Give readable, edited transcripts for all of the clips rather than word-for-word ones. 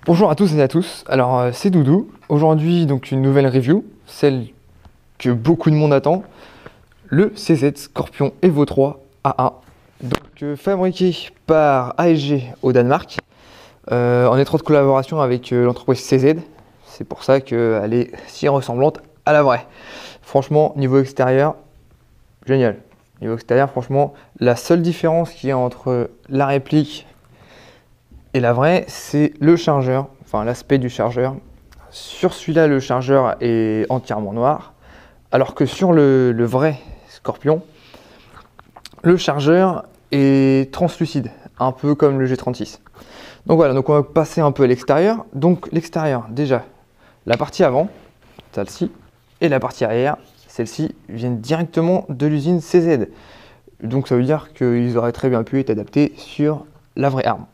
Bonjour à tous et à tous, alors c'est Doudou, aujourd'hui donc une nouvelle review, celle que beaucoup de monde attend, le CZ Scorpion Evo 3 AA, donc fabriqué par ASG au Danemark, en étroite collaboration avec l'entreprise CZ, c'est pour ça qu'elle est si ressemblante à la vraie. Franchement, niveau extérieur, génial. Niveau extérieur, franchement, la seule différence qu'il y a entre la réplique et la vraie, c'est le chargeur, enfin l'aspect du chargeur. Sur celui-là, le chargeur est entièrement noir, alors que sur le vrai Scorpion, le chargeur est translucide, un peu comme le G36. Donc voilà, donc on va passer un peu à l'extérieur. Donc l'extérieur, déjà, la partie avant, celle-ci, et la partie arrière, celle-ci, viennent directement de l'usine CZ. Donc ça veut dire qu'ils auraient très bien pu être adaptés sur la vraie arme.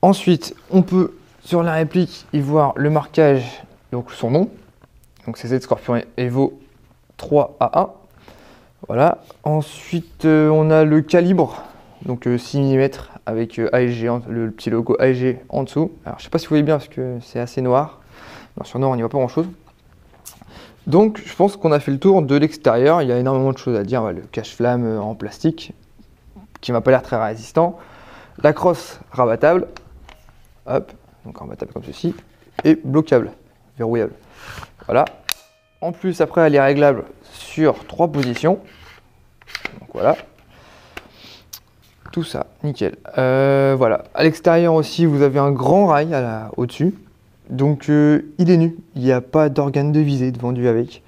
Ensuite, on peut sur la réplique y voir le marquage, donc son nom, donc CZ Scorpion Evo 3 AA. Voilà. Ensuite, on a le calibre, donc 6 mm avec ASG, le petit logo ASG en dessous. Alors, je sais pas si vous voyez bien parce que c'est assez noir. Alors, sur noir, on n'y voit pas grand chose. Donc, je pense qu'on a fait le tour de l'extérieur. Il y a énormément de choses à dire. Le cache-flamme en plastique, qui m'a pas l'air très résistant. La crosse rabattable. Hop, donc rabattable comme ceci. Et bloquable, verrouillable. Voilà. En plus, après, elle est réglable sur 3 positions. Donc voilà. Tout ça, nickel. Voilà. À l'extérieur aussi, vous avez un grand rail au-dessus. Donc, il est nu. Il n'y a pas d'organe de visée de vendu avec.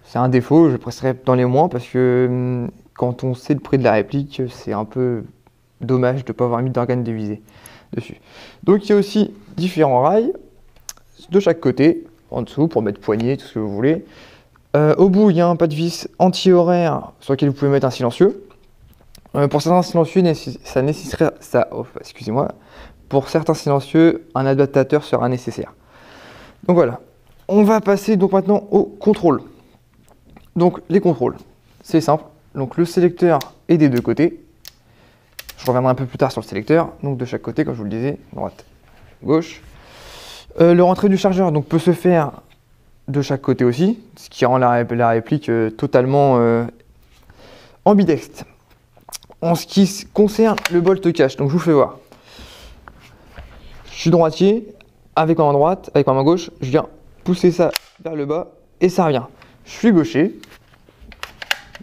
C'est un défaut. Je préférerais dans les moins parce que quand on sait le prix de la réplique, c'est un peu dommage de ne pas avoir mis d'organe de visée dessus. Donc, il y a aussi différents rails de chaque côté, en dessous, pour mettre poignée, tout ce que vous voulez. Au bout, il y a un pas de vis anti-horaire sur lequel vous pouvez mettre un silencieux. Pour certains silencieux, ça nécessiterait excusez-moi. Pour certains silencieux, un adaptateur sera nécessaire. Donc voilà. On va passer donc maintenant au contrôle. Donc les contrôles, c'est simple. Donc le sélecteur est des deux côtés. Je reviendrai un peu plus tard sur le sélecteur. Donc de chaque côté, comme je vous le disais, droite, gauche. Le rentrée du chargeur donc peut se faire de chaque côté aussi, ce qui rend la réplique totalement ambidextre. En ce qui concerne le bolt cache, donc je vous fais voir. Je suis droitier, avec ma main droite, avec ma main gauche, je viens pousser ça vers le bas et ça revient. Je suis gaucher,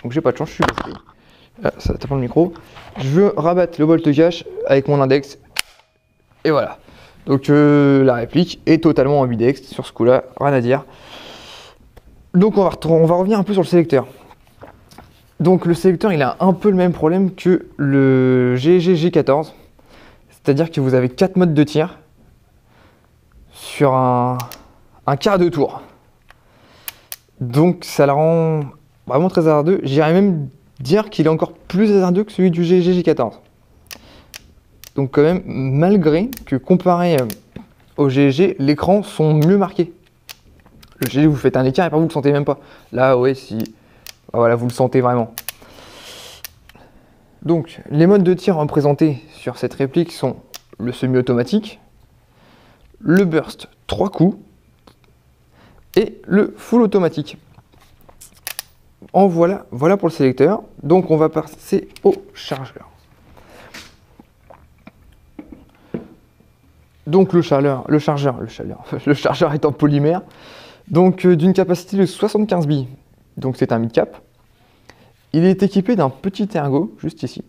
donc j'ai pas de chance, je suis gaucher. Là, ça tape dans le micro. Je veux rabattre le bolt cache avec mon index et voilà. Donc la réplique est totalement ambidextre sur ce coup-là, rien à dire. Donc on va revenir un peu sur le sélecteur. Donc le sélecteur, il a un peu le même problème que le G14. C'est-à-dire que vous avez 4 modes de tir sur un quart de tour. Donc ça le rend vraiment très hasardeux. J'irais même dire qu'il est encore plus hasardeux que celui du GG14. Donc quand même, malgré que comparé au GG, l'écran sont mieux marqués. Le GG, vous faites un écart et pas vous le sentez même pas. Là, ouais, si... Voilà, vous le sentez vraiment. Donc, les modes de tir représentés sur cette réplique sont le semi-automatique, le burst 3 coups et le full automatique. Voilà pour le sélecteur. Donc, on va passer au chargeur. Donc, le chargeur est en polymère, donc d'une capacité de 75 billes. Donc, c'est un mid-cap. Il est équipé d'un petit ergot, juste ici.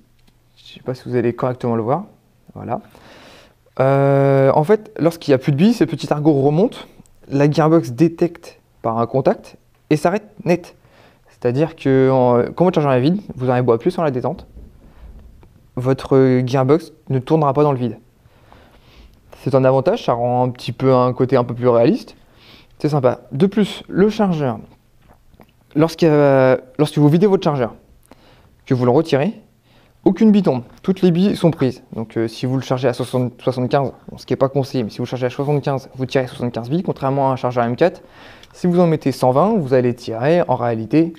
Je ne sais pas si vous allez correctement le voir. Voilà. En fait, lorsqu'il n'y a plus de billes, ce petit ergot remonte. La gearbox détecte par un contact et s'arrête net. C'est-à-dire que quand votre chargeur est vide, vous aurez beau appuyer sur la détente, votre gearbox ne tournera pas dans le vide. C'est un avantage, ça rend un petit peu un côté un peu plus réaliste. C'est sympa. De plus, le chargeur, lorsque vous videz votre chargeur, que vous le retirez, aucune bille tombe. Toutes les billes sont prises. Donc si vous le chargez à 75, ce qui n'est pas conseillé, mais si vous le chargez à 75, vous tirez 75 billes, contrairement à un chargeur M4. Si vous en mettez 120, vous allez tirer en réalité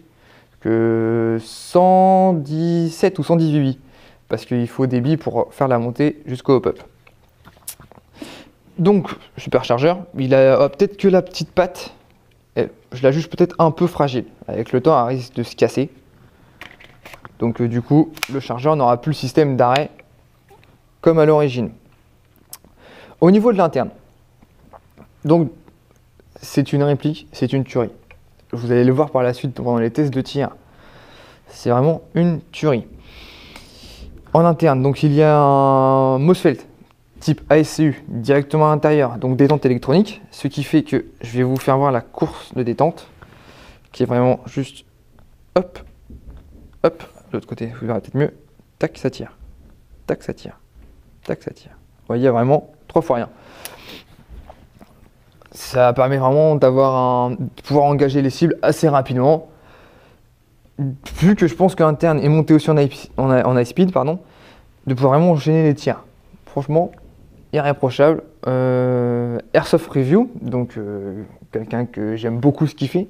que 117 ou 118 billes. Parce qu'il faut des billes pour faire la montée jusqu'au hop-up. Donc, superchargeur, il a peut-être que la petite patte, je la juge peut-être un peu fragile. Avec le temps, elle risque de se casser. Donc du coup, le chargeur n'aura plus le système d'arrêt comme à l'origine. Au niveau de l'interne, donc c'est une réplique, c'est une tuerie. Vous allez le voir par la suite pendant les tests de tir. C'est vraiment une tuerie. En interne, donc il y a un MOSFET type ASCU directement à l'intérieur, donc détente électronique, ce qui fait que je vais vous faire voir la course de détente, qui est vraiment juste hop, hop, de l'autre côté, vous verrez peut-être mieux, tac, ça tire, tac, ça tire, tac, ça tire. Vous voyez, vraiment 3 fois rien. Ça permet vraiment de pouvoir engager les cibles assez rapidement. Vu que je pense que l'interne est monté aussi en high speed, pardon, de pouvoir vraiment enchaîner les tirs. Franchement, irréprochable. Airsoft Review, donc quelqu'un que j'aime beaucoup ce qu'il fait,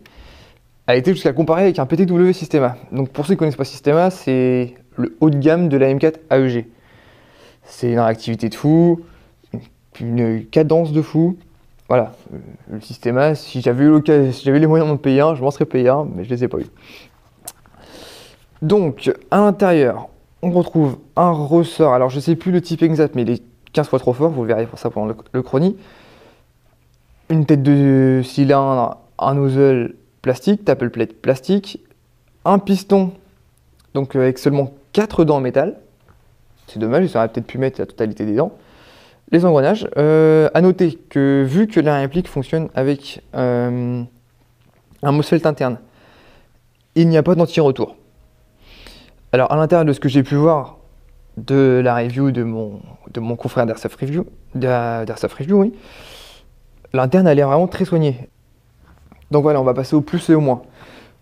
a été jusqu'à comparer avec un PTW Systema. Donc pour ceux qui ne connaissent pas Systema, c'est le haut de gamme de la M4 AEG. C'est une réactivité de fou, une cadence de fou. Voilà, le Systema, si j'avais les moyens d'en payer un, je m'en serais payé un, mais je les ai pas eu. Donc, à l'intérieur, on retrouve un ressort. Alors, je sais plus le type exact, mais il est 15 fois trop fort. Vous verrez pour ça pendant le chronie. Une tête de cylindre, un nozzle plastique, taple plate plastique, un piston, donc avec seulement 4 dents en métal. C'est dommage, ils auraient peut-être pu mettre la totalité des dents. Les engrenages. À noter que vu que la réplique fonctionne avec un MOSFET interne, il n'y a pas d'anti-retour. Alors à l'intérieur de ce que j'ai pu voir de la review de mon confrère d'Airsoft Review, oui, l'interne elle est vraiment très soignée. Donc voilà, on va passer au plus et au moins.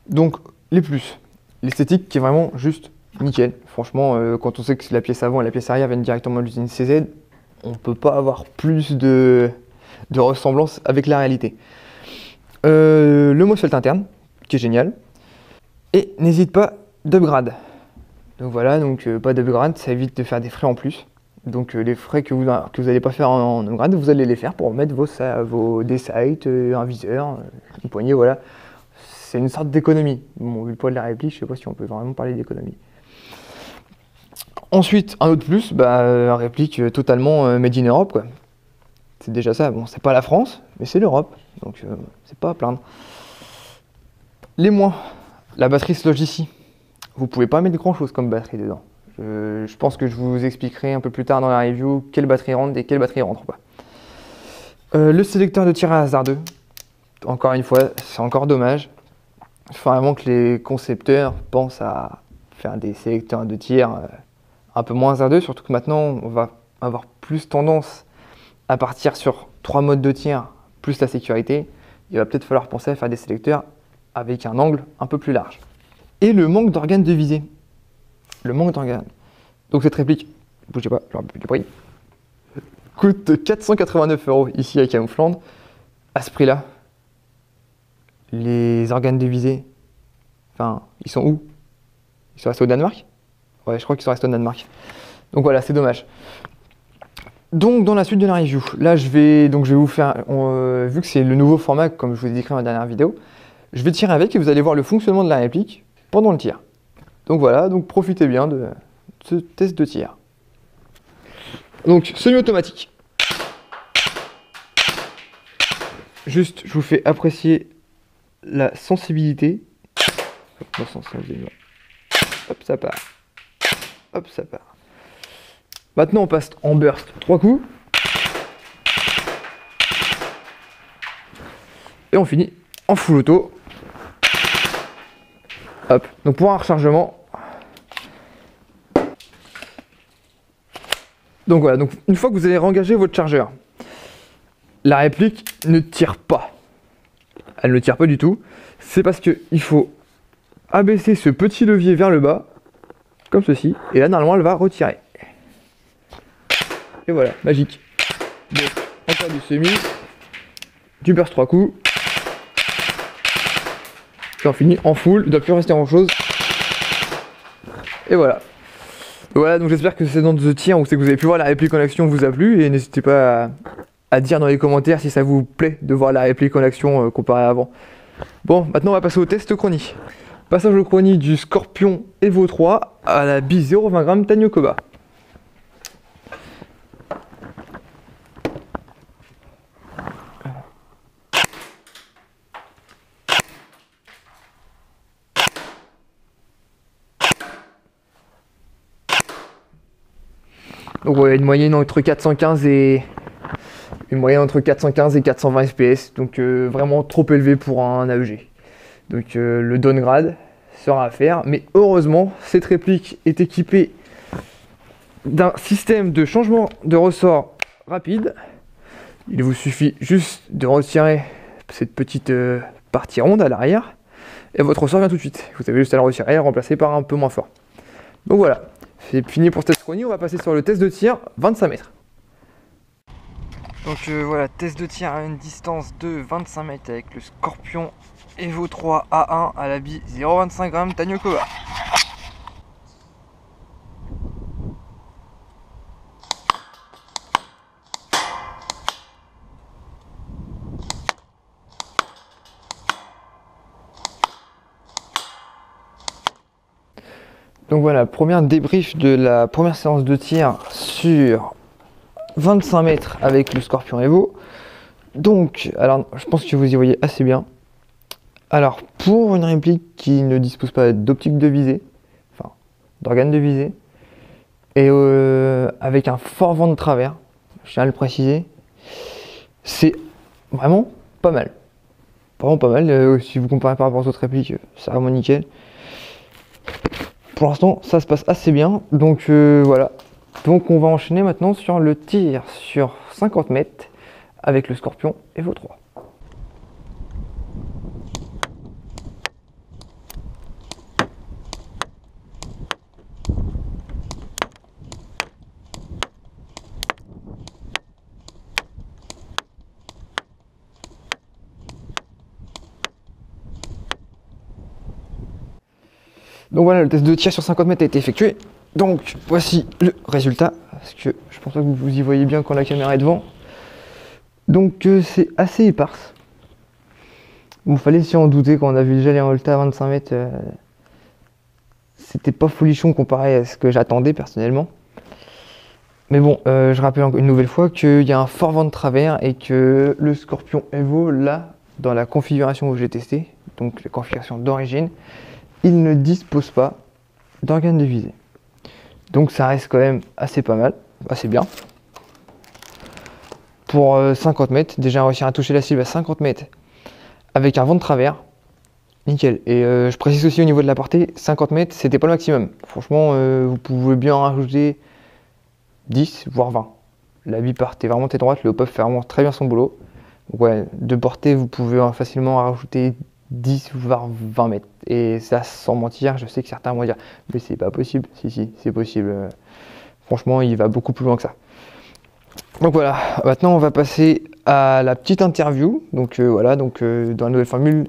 Donc les plus, l'esthétique qui est vraiment juste nickel. Franchement, quand on sait que la pièce avant et la pièce arrière viennent directement de l'usine CZ, on ne peut pas avoir plus de ressemblance avec la réalité. Le MOSFET interne, qui est génial. Et n'hésite pas d'upgrade. Donc voilà, donc pas d'upgrade, ça évite de faire des frais en plus. Donc les frais que vous n'allez pas faire en upgrade, vous allez les faire pour mettre des sights, un viseur, une poignée, voilà. C'est une sorte d'économie. Bon, vu le poids de la réplique, je sais pas si on peut vraiment parler d'économie. Ensuite, un autre plus, un réplique totalement made in Europe, quoi. C'est déjà ça. Bon, c'est pas la France, mais c'est l'Europe, donc c'est pas à plaindre. Les moins, la batterie se loge ici. Vous pouvez pas mettre grand chose comme batterie dedans. Je pense que je vous expliquerai un peu plus tard dans la review quelle batterie rentre et quelle batterie rentre pas. Le sélecteur de tir à hasardeux, encore une fois, c'est encore dommage. Il faut vraiment que les concepteurs pensent à faire des sélecteurs de tir un peu moins hasardeux, surtout que maintenant on va avoir plus tendance à partir sur 3 modes de tir plus la sécurité. Il va peut-être falloir penser à faire des sélecteurs avec un angle un peu plus large. Et le manque d'organes de visée. Le manque d'organes. Donc cette réplique, bougez pas, je vous rappelle le prix, coûte 489 € ici à Camoufland. À ce prix-là, les organes de visée, enfin, ils sont où? Ils sont restés au Danemark? Ouais, je crois qu'ils sont restés au Danemark. Donc voilà, c'est dommage. Donc dans la suite de la review, là je vais vous faire, vu que c'est le nouveau format comme je vous ai décrit dans la dernière vidéo, je vais tirer avec et vous allez voir le fonctionnement de la réplique pendant le tir. Donc voilà, donc profitez bien de ce test de tir. Donc semi-automatique. Juste, je vous fais apprécier la sensibilité. Hop, ça part. Hop, ça part. Maintenant, on passe en burst. 3 coups. Et on finit en full auto. Hop. Donc pour un rechargement. Donc voilà. Donc une fois que vous allez réengager votre chargeur, la réplique ne tire pas. Elle ne tire pas du tout. C'est parce qu'il faut abaisser ce petit levier vers le bas, comme ceci. Et là, normalement, elle va retirer. Et voilà, magique. Donc, encore du semi, du burst 3 coups. Et on finit en full, il ne doit plus rester grand chose. Et voilà. Voilà, donc j'espère que c'est dans ce tir où c'est que vous avez pu voir la réplique en action vous a plu. Et n'hésitez pas à à dire dans les commentaires si ça vous plaît de voir la réplique en action comparée à avant. Bon, maintenant on va passer au test chrony. Passage au chrony du Scorpion Evo 3 à la bille 0,20 g Tanio Koba. Donc ouais, une moyenne entre 415 et 420 fps, donc vraiment trop élevé pour un AEG. Donc le downgrade sera à faire, mais heureusement cette réplique est équipée d'un système de changement de ressort rapide. Il vous suffit juste de retirer cette petite partie ronde à l'arrière et votre ressort vient tout de suite. Vous avez juste à le retirer et le remplacer par un peu moins fort. Donc voilà, c'est fini pour ce test chrony, on va passer sur le test de tir 25 mètres. Donc voilà, test de tir à une distance de 25 mètres avec le Scorpion Evo 3 A1 à la bille 0,25 g Tanio Koba. Donc voilà, première débrief de la première séance de tir sur 25 mètres avec le Scorpion Evo. Donc, alors je pense que vous y voyez assez bien. Alors, pour une réplique qui ne dispose pas d'optique de visée, enfin d'organe de visée, et avec un fort vent de travers, je tiens à le préciser, c'est vraiment pas mal. Vraiment pas mal, si vous comparez par rapport aux autres répliques, c'est vraiment nickel. Pour l'instant, ça se passe assez bien, donc voilà. Donc on va enchaîner maintenant sur le tir sur 50 mètres avec le Scorpion Evo 3. Donc voilà, le test de tir sur 50 mètres a été effectué. Donc voici le résultat, parce que je pense pas que vous y voyez bien quand la caméra est devant. Donc c'est assez éparse. Bon, fallait s'y en douter quand on a vu déjà les résultats à 25 mètres. C'était pas folichon comparé à ce que j'attendais personnellement. Mais bon, je rappelle une nouvelle fois qu'il y a un fort vent de travers et que le Scorpion Evo, là, dans la configuration où j'ai testé, donc la configuration d'origine, il ne dispose pas d'organe de visée. Donc ça reste quand même assez pas mal, assez bien. Pour 50 mètres, déjà réussir à toucher la cible à 50 mètres avec un vent de travers, nickel. Et je précise aussi au niveau de la portée, 50 mètres c'était pas le maximum. Franchement, vous pouvez bien rajouter 10 voire 20. La bille partait vraiment tête droite, le hop-up fait vraiment très bien son boulot. Donc ouais, de portée vous pouvez facilement rajouter 10 voire 20 mètres. Et ça, sans mentir, je sais que certains vont dire mais c'est pas possible. Si, c'est possible. Franchement, il va beaucoup plus loin que ça. Donc voilà, maintenant on va passer à la petite interview. Donc voilà, dans la nouvelle formule,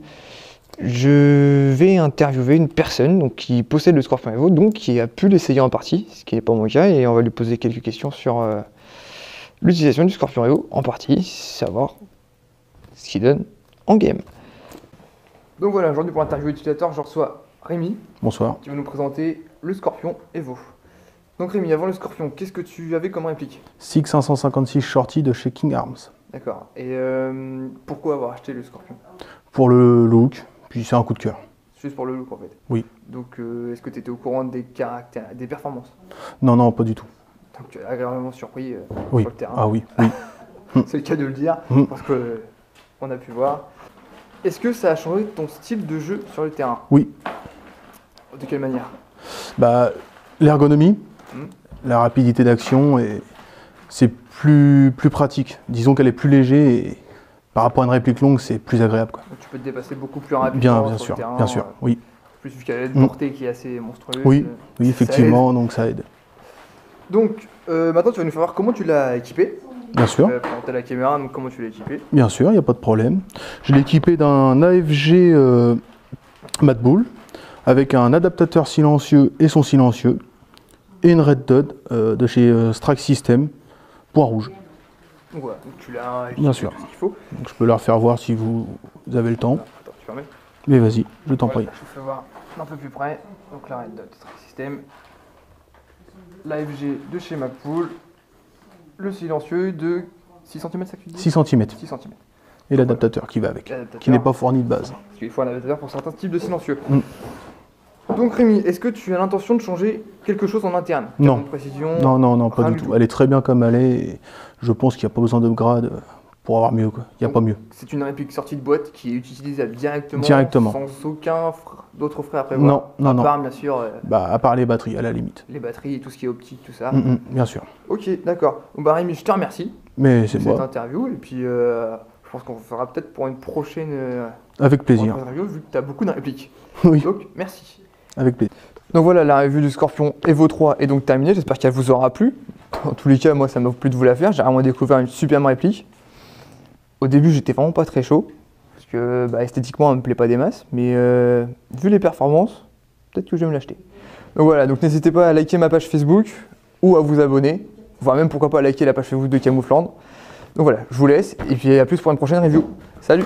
je vais interviewer une personne donc, qui possède le Scorpion Evo, donc qui a pu l'essayer en partie, ce qui n'est pas mon cas, et on va lui poser quelques questions sur l'utilisation du Scorpion Evo en partie, savoir ce qu'il donne en game. Donc voilà, aujourd'hui pour l'interview utilisateur, je reçois Rémi. Bonsoir. Qui va nous présenter le Scorpion Evo. Donc Rémi, avant le Scorpion, qu'est-ce que tu avais comme réplique? SIG 556 Shorty de chez King Arms. D'accord. Et pourquoi avoir acheté le Scorpion? Pour le look, puis c'est un coup de cœur. Juste pour le look en fait? Oui. Donc est-ce que tu étais au courant des caractères, des performances? Non, pas du tout. Donc tu es agréablement surpris oui. sur le terrain. Ah oui. C'est le cas de le dire, parce qu'on a pu voir. Est-ce que ça a changé ton style de jeu sur le terrain? Oui. De quelle manière? Bah, l'ergonomie, la rapidité d'action, et c'est plus pratique. Disons qu'elle est plus légère et par rapport à une réplique longue, c'est plus agréable, quoi. Donc tu peux te dépasser beaucoup plus rapidement bien sur sûr, le terrain. bien sûr, oui. Plus qu'elle a une portée qui est assez monstrueuse. Oui, effectivement, donc ça aide. Donc maintenant tu vas nous faire voir comment tu l'as équipé. Bien sûr. Tu as la caméra, donc comment tu l'as équipé? Bien sûr, il n'y a pas de problème. Je l'ai équipé d'un AFG Mad Bull avec un adaptateur silencieux et son silencieux et une Red Dot de chez Strack System, point rouge. Donc voilà, donc tu l'as, Bien sûr. tout ce qu'il faut. Donc, je peux leur faire voir si vous avez le temps. Attends, tu permets? Mais vas-y, je t'en Voilà, prie. je vous fais voir d'un peu plus près. Donc la Red Dot Track System, l'AFG de chez Magpul, le silencieux de 6 cm, ça que tu dis? 6 cm. 6 cm. Et l'adaptateur qui va avec. Qui n'est pas fourni de base. Parce qu'il faut un adaptateur pour certains types de silencieux. Mm. Donc Rémi, est-ce que tu as l'intention de changer quelque chose en interne? Non. Canon de précision? Non, pas rien du tout. Elle est très bien comme elle est. Et je pense qu'il n'y a pas besoin d'upgrade pour avoir mieux, quoi. Il n'y a Donc, pas mieux. C'est une réplique sortie de boîte qui est utilisable directement, Directement. sans aucun d'autres frais à prévoir. Non. À part, bien sûr, Bah, à part les batteries, à la limite. les batteries et tout ce qui est optique, tout ça. Bien sûr. Ok, d'accord. Bon, bah Rémi, je te remercie Mais c'est pour cette moi. interview. Et puis, je pense qu'on fera peut-être pour une prochaine Avec plaisir. interview, vu que tu as beaucoup de répliques. Oui, Donc, merci. avec plaisir. Donc voilà, la revue du Scorpion Evo 3 est donc terminée. J'espère qu'elle vous aura plu. En tous les cas, moi, ça m'a plu de vous la faire. J'ai vraiment découvert une superbe réplique. Au début, j'étais vraiment pas très chaud. Parce que esthétiquement, elle me plaît pas des masses. Mais vu les performances, peut-être que je vais me l'acheter. Donc voilà, donc n'hésitez pas à liker ma page Facebook ou à vous abonner. Voire même pourquoi pas liker la page Facebook de Camoufland. Donc voilà, je vous laisse. Et puis à plus pour une prochaine review. Salut!